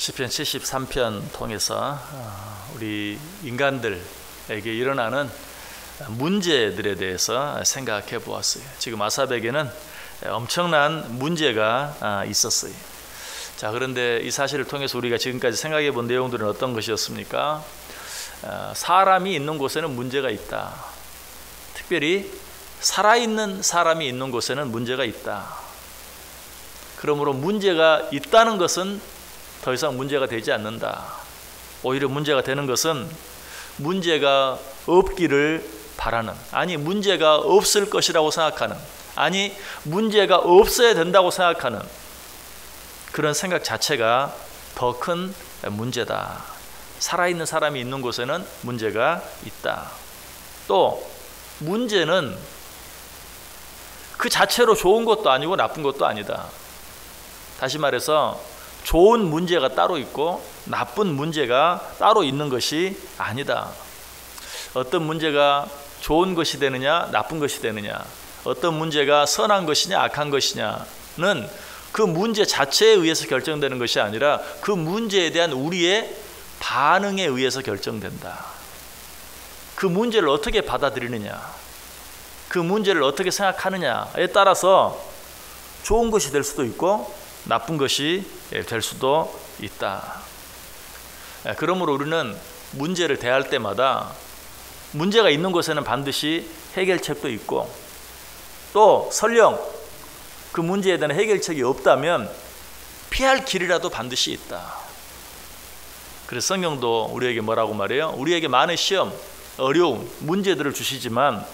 시편 73편 통해서 우리 인간들에게 일어나는 문제들에 대해서 생각해 보았어요. 지금 아삽에게는 엄청난 문제가 있었어요. 자, 그런데 이 사실을 통해서 우리가 지금까지 생각해 본 내용들은 어떤 것이었습니까? 사람이 있는 곳에는 문제가 있다. 특별히 살아있는 사람이 있는 곳에는 문제가 있다. 그러므로 문제가 있다는 것은 더 이상 문제가 되지 않는다. 오히려 문제가 되는 것은 문제가 없기를 바라는, 아니 문제가 없을 것이라고 생각하는, 아니 문제가 없어야 된다고 생각하는 그런 생각 자체가 더 큰 문제다. 살아있는 사람이 있는 곳에는 문제가 있다. 또 문제는 그 자체로 좋은 것도 아니고 나쁜 것도 아니다. 다시 말해서 좋은 문제가 따로 있고 나쁜 문제가 따로 있는 것이 아니다. 어떤 문제가 좋은 것이 되느냐 나쁜 것이 되느냐, 어떤 문제가 선한 것이냐 악한 것이냐는 그 문제 자체에 의해서 결정되는 것이 아니라 그 문제에 대한 우리의 반응에 의해서 결정된다. 그 문제를 어떻게 받아들이느냐, 그 문제를 어떻게 생각하느냐에 따라서 좋은 것이 될 수도 있고 나쁜 것이 될 수도 있다. 그러므로 우리는 문제를 대할 때마다 문제가 있는 곳에는 반드시 해결책도 있고, 또 설령 그 문제에 대한 해결책이 없다면 피할 길이라도 반드시 있다. 그래서 성경도 우리에게 뭐라고 말해요? 우리에게 많은 시험, 어려움, 문제들을 주시지만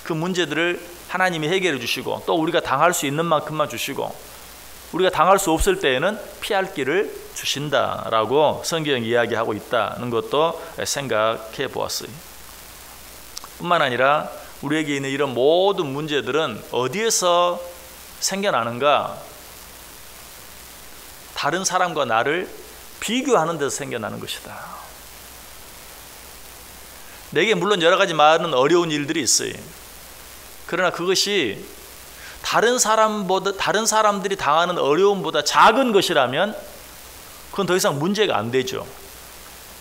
그 문제들을 하나님이 해결해 주시고 또 우리가 당할 수 있는 만큼만 주시고 우리가 당할 수 없을 때에는 피할 길을 주신다라고 성경이 이야기하고 있다는 것도 생각해 보았어요. 뿐만 아니라 우리에게 있는 이런 모든 문제들은 어디에서 생겨나는가? 다른 사람과 나를 비교하는 데서 생겨나는 것이다. 내게 물론 여러 가지 많은 어려운 일들이 있어요. 그러나 그것이 다른 사람들이 당하는 어려움보다 작은 것이라면 그건 더 이상 문제가 안 되죠.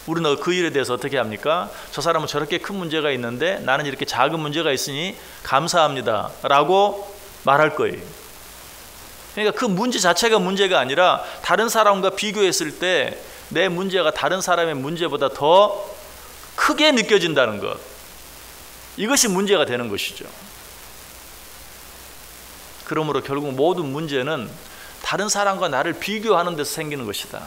우리는 그 일에 대해서 어떻게 합니까? 저 사람은 저렇게 큰 문제가 있는데 나는 이렇게 작은 문제가 있으니 감사합니다 라고 말할 거예요. 그러니까 그 문제 자체가 문제가 아니라 다른 사람과 비교했을 때 내 문제가 다른 사람의 문제보다 더 크게 느껴진다는 것, 이것이 문제가 되는 것이죠. 그러므로 결국 모든 문제는 다른 사람과 나를 비교하는 데서 생기는 것이다.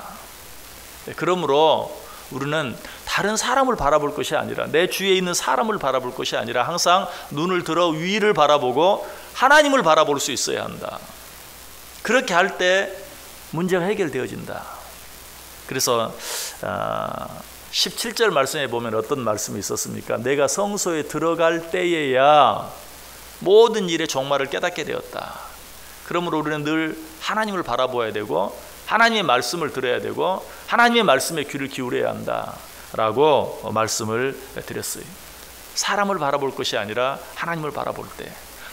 그러므로 우리는 다른 사람을 바라볼 것이 아니라, 내 주위에 있는 사람을 바라볼 것이 아니라 항상 눈을 들어 위를 바라보고 하나님을 바라볼 수 있어야 한다. 그렇게 할 때 문제가 해결되어진다. 그래서 17절 말씀에 보면 어떤 말씀이 있었습니까? 내가 성소에 들어갈 때에야 모든 일의 종말을 깨닫게 되었다. 그러므로 우리는 늘 하나님을 바라보아야 되고 하나님의 말씀을 들어야 되고 하나님의 말씀에 귀를 기울여야 한다라고 말씀을 드렸어요. 사람을 바라볼 것이 아니라 하나님을 바라볼 때,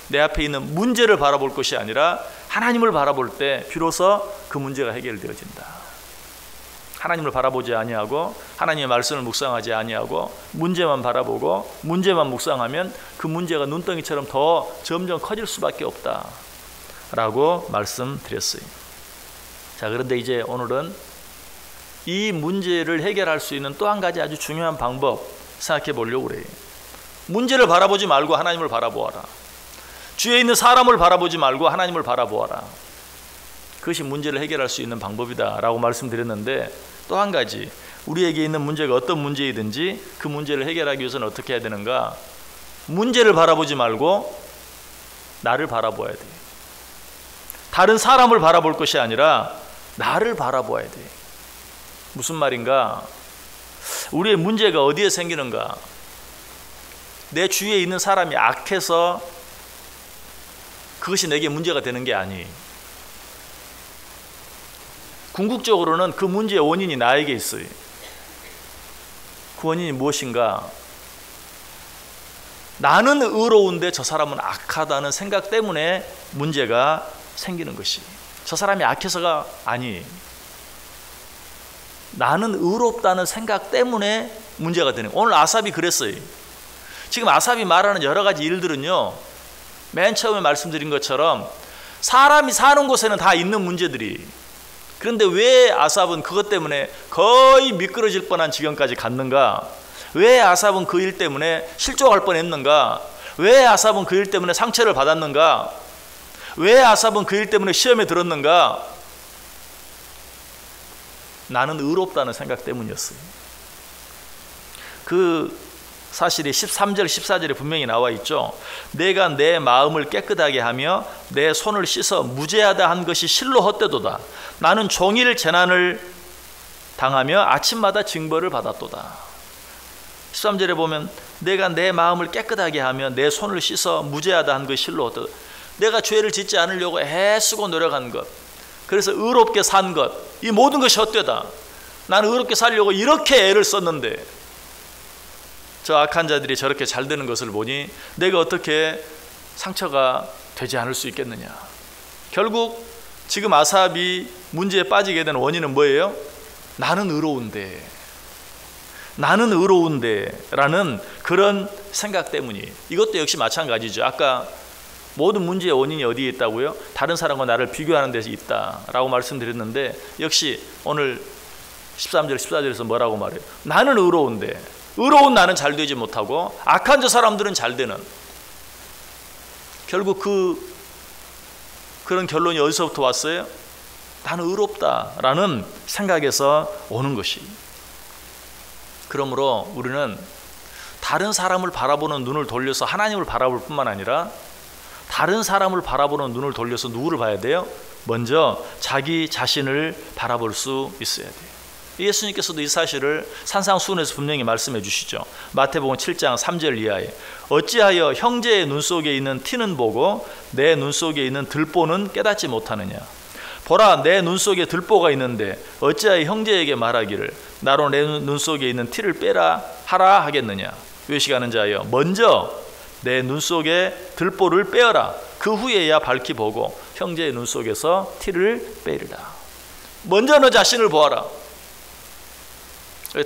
내 앞에 있는 문제를 바라볼 것이 아니라 하나님을 바라볼 때 비로소 그 문제가 해결되어진다. 하나님을 바라보지 아니하고 하나님의 말씀을 묵상하지 아니하고 문제만 바라보고 문제만 묵상하면 그 문제가 눈덩이처럼 더 점점 커질 수밖에 없다라고 말씀드렸어요. 자, 그런데 이제 오늘은 이 문제를 해결할 수 있는 또 한 가지 아주 중요한 방법 생각해 보려고 그래요. 문제를 바라보지 말고 하나님을 바라보아라. 주위에 있는 사람을 바라보지 말고 하나님을 바라보아라. 그것이 문제를 해결할 수 있는 방법이다 라고 말씀드렸는데, 또 한 가지, 우리에게 있는 문제가 어떤 문제이든지 그 문제를 해결하기 위해서는 어떻게 해야 되는가? 문제를 바라보지 말고 나를 바라보아야 돼. 다른 사람을 바라볼 것이 아니라 나를 바라보아야 돼. 무슨 말인가? 우리의 문제가 어디에 생기는가? 내 주위에 있는 사람이 악해서 그것이 내게 문제가 되는 게 아니. 궁극적으로는 그 문제의 원인이 나에게 있어요. 그 원인이 무엇인가? 나는 의로운데 저 사람은 악하다는 생각 때문에 문제가 생기는 것이, 저 사람이 악해서가 아니. 나는 의롭다는 생각 때문에 문제가 되는 거예요. 오늘 아삽이 그랬어요. 지금 아삽이 말하는 여러 가지 일들은요, 맨 처음에 말씀드린 것처럼 사람이 사는 곳에는 다 있는 문제들이, 그런데 왜 아삽은 그것 때문에 거의 미끄러질 뻔한 지경까지 갔는가? 왜 아삽은 그 일 때문에 실족할 뻔했는가? 왜 아삽은 그 일 때문에 상처를 받았는가? 왜 아삽은 그 일 때문에 시험에 들었는가? 나는 의롭다는 생각 때문이었어요. 그 사실이 13절 14절에 분명히 나와 있죠. 내가 내 마음을 깨끗하게 하며 내 손을 씻어 무죄하다 한 것이 실로 헛되도다. 나는 종일 재난을 당하며 아침마다 징벌을 받았도다. 13절에 보면 내가 내 마음을 깨끗하게 하며 내 손을 씻어 무죄하다 한 것이 실로 헛되도다. 내가 죄를 짓지 않으려고 애쓰고 노력한 것, 그래서 의롭게 산 것, 이 모든 것이 헛되다. 나는 의롭게 살려고 이렇게 애를 썼는데 저 악한 자들이 저렇게 잘 되는 것을 보니 내가 어떻게 상처가 되지 않을 수 있겠느냐. 결국 지금 아삽이 문제에 빠지게 된 원인은 뭐예요? 나는 의로운데 라는 그런 생각 때문이에요. 이것도 역시 마찬가지죠. 아까 모든 문제의 원인이 어디에 있다고요? 다른 사람과 나를 비교하는 데서 있다라고 말씀드렸는데, 역시 오늘 13절 14절에서 뭐라고 말해요? 나는 의로운데, 의로운 나는 잘 되지 못하고 악한 저 사람들은 잘 되는, 결국 그런 결론이 어디서부터 왔어요? 나는 의롭다라는 생각에서 오는 것이. 그러므로 우리는 다른 사람을 바라보는 눈을 돌려서 하나님을 바라볼 뿐만 아니라 다른 사람을 바라보는 눈을 돌려서 누구를 봐야 돼요? 먼저 자기 자신을 바라볼 수 있어야 돼요. 예수님께서도 이 사실을 산상수훈에서 분명히 말씀해 주시죠. 마태복음 7장 3절 이하에 어찌하여 형제의 눈 속에 있는 티는 보고 내 눈 속에 있는 들보는 깨닫지 못하느냐. 보라, 내 눈 속에 들보가 있는데 어찌하여 형제에게 말하기를 나로 내 눈 속에 있는 티를 빼라 하라 하겠느냐. 외식하는 자여, 먼저 내 눈 속에 들보를 빼어라. 그 후에야 밝히 보고 형제의 눈 속에서 티를 빼리라. 먼저 너 자신을 보아라.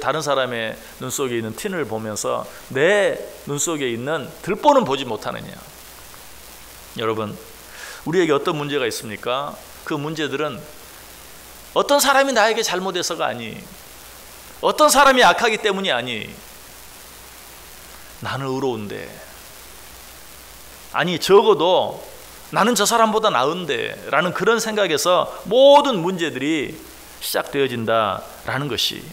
다른 사람의 눈 속에 있는 티를 보면서 내 눈 속에 있는 들보는 보지 못하느냐. 여러분, 우리에게 어떤 문제가 있습니까? 그 문제들은 어떤 사람이 나에게 잘못해서가 아니, 어떤 사람이 악하기 때문이 아니, 나는 의로운데, 아니 적어도 나는 저 사람보다 나은데 라는 그런 생각에서 모든 문제들이 시작되어진다라는 것이.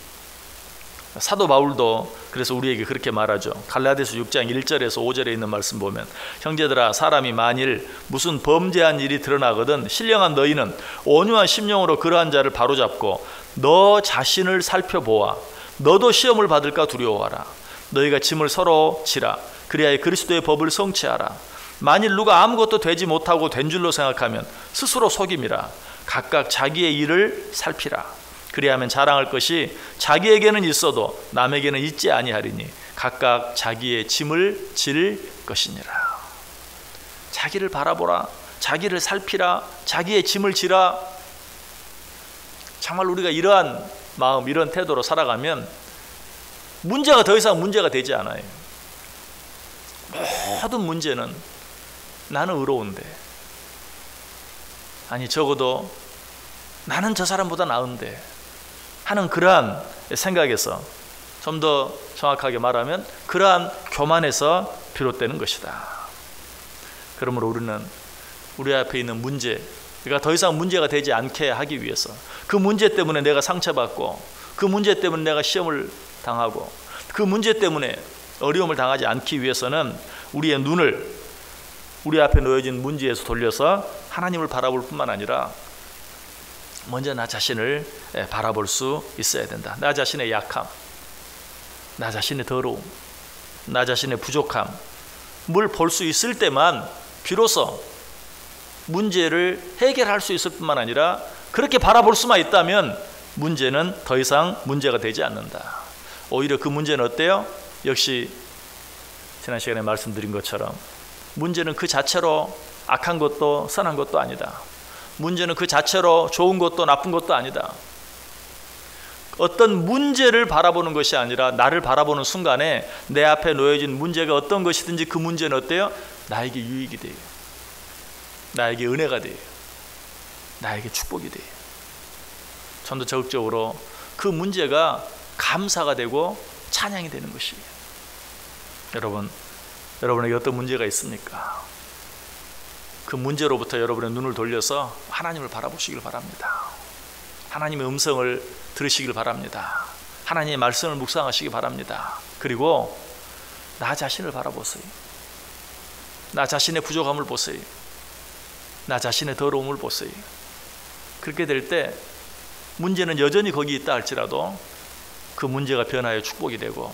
사도 바울도 그래서 우리에게 그렇게 말하죠. 갈라디아서 6장 1절에서 5절에 있는 말씀 보면, 형제들아, 사람이 만일 무슨 범죄한 일이 드러나거든 신령한 너희는 온유한 심령으로 그러한 자를 바로잡고 너 자신을 살펴보아 너도 시험을 받을까 두려워하라. 너희가 짐을 서로 지라. 그리하여 그리스도의 법을 성취하라. 만일 누가 아무것도 되지 못하고 된 줄로 생각하면 스스로 속임이라. 각각 자기의 일을 살피라. 그리하면 자랑할 것이 자기에게는 있어도 남에게는 있지 아니하리니 각각 자기의 짐을 질 것이니라. 자기를 바라보라. 자기를 살피라. 자기의 짐을 지라. 정말 우리가 이러한 마음, 이런 태도로 살아가면 문제가 더 이상 문제가 되지 않아요. 모든 문제는 나는 의로운데, 아니 적어도 나는 저 사람보다 나은데 하는 그러한 생각에서, 좀 더 정확하게 말하면 그러한 교만에서 비롯되는 것이다. 그러므로 우리는 우리 앞에 있는 문제가 더 이상 문제가 되지 않게 하기 위해서, 그 문제 때문에 내가 상처받고 그 문제 때문에 내가 시험을 당하고 그 문제 때문에 어려움을 당하지 않기 위해서는 우리의 눈을 우리 앞에 놓여진 문제에서 돌려서 하나님을 바라볼 뿐만 아니라 먼저 나 자신을 바라볼 수 있어야 된다. 나 자신의 약함, 나 자신의 더러움, 나 자신의 부족함을 볼 수 있을 때만 비로소 문제를 해결할 수 있을 뿐만 아니라, 그렇게 바라볼 수만 있다면 문제는 더 이상 문제가 되지 않는다. 오히려 그 문제는 어때요? 역시 지난 시간에 말씀드린 것처럼 문제는 그 자체로 악한 것도 선한 것도 아니다. 문제는 그 자체로 좋은 것도 나쁜 것도 아니다. 어떤 문제를 바라보는 것이 아니라 나를 바라보는 순간에 내 앞에 놓여진 문제가 어떤 것이든지 그 문제는 어때요? 나에게 유익이 돼요. 나에게 은혜가 돼요. 나에게 축복이 돼요. 좀 더 적극적으로 그 문제가 감사가 되고 찬양이 되는 것이에요. 여러분에게 어떤 문제가 있습니까? 그 문제로부터 여러분의 눈을 돌려서 하나님을 바라보시길 바랍니다. 하나님의 음성을 들으시길 바랍니다. 하나님의 말씀을 묵상하시기 바랍니다. 그리고 나 자신을 바라보세요. 나 자신의 부족함을 보세요. 나 자신의 더러움을 보세요. 그렇게 될 때 문제는 여전히 거기 있다 할지라도 그 문제가 변하여 축복이 되고,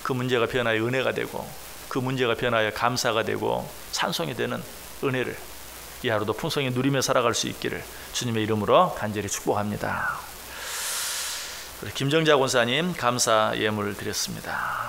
그 문제가 변하여 은혜가 되고, 그 문제가 변하여 감사가 되고 찬송이 되는 은혜를 이 하루도 풍성히 누리며 살아갈 수 있기를 주님의 이름으로 간절히 축복합니다. 우리 김정자 권사님 감사 예물 드렸습니다.